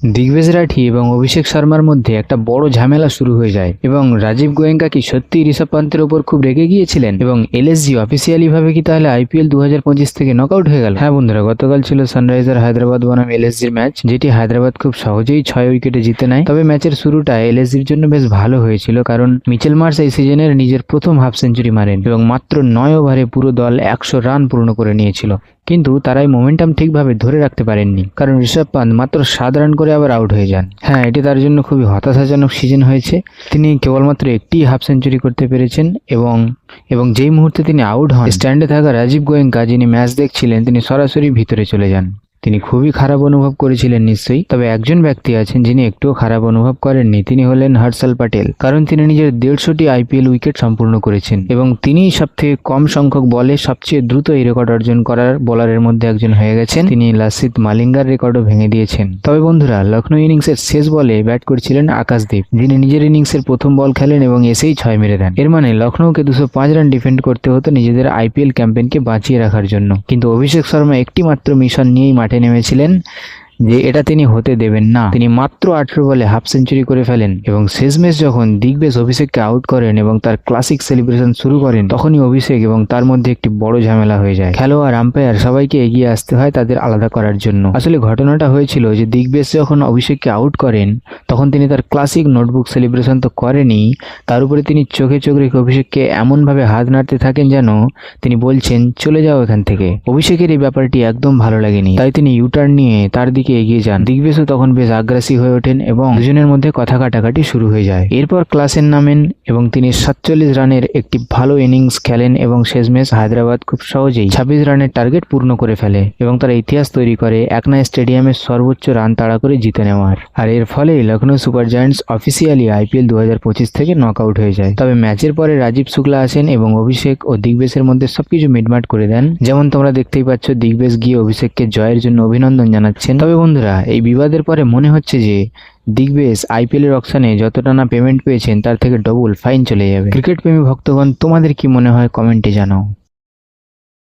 দিগ্বিজয় রাঠি এবং অভিষেক শর্মার মধ্যে একটা বড় ঝামেলা শুরু হয়ে যায় এবং রাজীব গোয়েঙ্কা কি সত্যি ঋষভ পান্তের উপর খুব রেগে গিয়েছিলেন এবং এলএসজি অফিসিয়ালি ভাবে কি তাহলে আইপিএল 2025 থেকে নকআউট হয়ে গেল। হ্যাঁ বন্ধুরা, গতকাল ছিল সানরাইজার হায়দ্রাবাদ বনাম এলএসজির ম্যাচ, যেটি হায়দ্রাবাদ খুব সহজেই 6 উইকেটে জিতে নেয়। তবে ম্যাচের শুরুটা এলএসজির জন্য বেশ ভালো হয়েছিল, কারণ মিচেল মার্শ এই সিজনের নিজের প্রথম হাফ সেঞ্চুরি মারেন এবং মাত্র 9 ওভারে পুরো দল 100 রান পূর্ণ করে নিয়েছিল। কিন্তু তারাই মোমেন্টাম ঠিকভাবে ধরে রাখতে পারেননি, কারণ ঋষভ পান্ত মাত্র 7 রান করে আবার আউট হয়ে যান। হ্যাঁ, এটি তার জন্য খুবই হতাশাজনক সিজন হয়েছে। তিনি কেবলমাত্র একটি হাফ সেঞ্চুরি করতে পেরেছেন এবং যেই মুহূর্তে তিনি আউট হন, স্ট্যান্ডে থাকা রাজীব গোয়েঙ্কা যিনি ম্যাচ দেখছিলেন তিনি সরাসরি ভিতরে চলে যান। তিনি খুবই খারাপ অনুভব করেছিলেন নিশ্চয়ই। তবে একজন ব্যক্তি আছেন যিনি একটুও খারাপ অনুভব করেননি, তিনি হলেন হর্ষল প্যাটেল, কারণ তিনি নিজের 150টি আইপিএল উইকেট সম্পূর্ণ করেছেন এবং তিনিই সবথেকে কম সংখ্যক বলে সবচেয়ে দ্রুত এই রেকর্ড অর্জন করার বোলারের মধ্যে একজন হয়ে গেছেন। তিনি লাসিথ মালিঙ্গার রেকর্ডও ভেঙে দিয়েছেন। তবে বন্ধুরা, লখনৌ ইনিংসের শেষ বলে ব্যাট করছিলেন আকাশদীপ, যিনি নিজের ইনিংসের প্রথম বল খেলেন এবং এসেই 6 মেরে দেন। এর মানে লখনৌকে 205 রান ডিফেন্ড করতে হতো নিজেদের আইপিএল ক্যাম্পেইনকে বাঁচিয়ে রাখার জন্য। কিন্তু অভিষেক শর্মা একটি মাত্র মিশন নিয়েই মাঠে নেমেছিলেন যে এটা তিনি হতে দেবেন না। তিনি মাত্র 18 বলে হাফ সেঞ্চুরি করে ফেলেন এবং শেষমেশ যখন দিগ্বিজয় অভিষেককে আউট করেন এবং তার ক্লাসিক সেলিব্রেশন শুরু করেন, তখনই অভিষেক এবং তার মধ্যে একটি বড় ঝামেলা হয়ে যায়। খেলোয়াড়, আম্পায়ার সবাইকে এগিয়ে আসতে হয় তাদের আলাদা করার জন্য। আসলে ঘটনাটা হয়েছিল যে দিগ্বিজয় যখন অভিষেককে আউট করেন তখন তিনি তার ক্লাসিক নোটবুক সেলিব্রেশন তো করেনি, তার উপরে তিনি চোখে চোখ রেখে অভিষেককে এমনভাবে হাত নাড়তে থাকেন যেন তিনি বলছেন চলে যাও এখান থেকে। অভিষেকের এই ব্যাপারটি একদম ভালো লাগেনি, তাই তিনি ইউটার্ন নিয়ে তার দিকে এগিয়ে যান। দিগ্বিজয় তখন বেশ আগ্রাসী হয়ে ওঠেন এবং দুজনের মধ্যে কথা কাটাকাটি শুরু হয়ে যায়। এরপর ক্লাসেন নামেন এবং তিনি 47 রানের একটি ভালো ইনিংস খেলেন এবং শেষমেশ হায়দ্রাবাদ খুব সহজেই 26 রানের টার্গেট পূর্ণ করে ফেলে এবং তারা ইতিহাস তৈরি করে একনা স্টেডিয়ামের সর্বোচ্চ রান তাড়া করে জিতে নেওয়ার। আর এর ফলে Lucknow super giants officially IPL 2025 থেকে নকআউট হয়ে যায়। তবে ম্যাচের পরে রাজীব শুক্লা আসেন এবং অভিষেক ও দিগ্বিজয়ের মধ্যে সবকিছু মিটমাট করে দেন। যেমন তোমরা দেখতেই পাচ্ছ, দিগ্বিজয় গিয়ে অভিষেককে জয়ের জন্য অভিনন্দন জানাচ্ছেন। তবে বন্ধুরা, এই বিবাদের পরে মনে হচ্ছে যে দিগ্বিজয় আইপিএল এর অকশনে যতটা না পেমেন্ট পেয়েছেন তার থেকে ডবল ফাইন চলে যাবে। ক্রিকেট প্রেমী ভক্তগণ, তোমাদের কি মনে হয় কমেন্টে জানাও।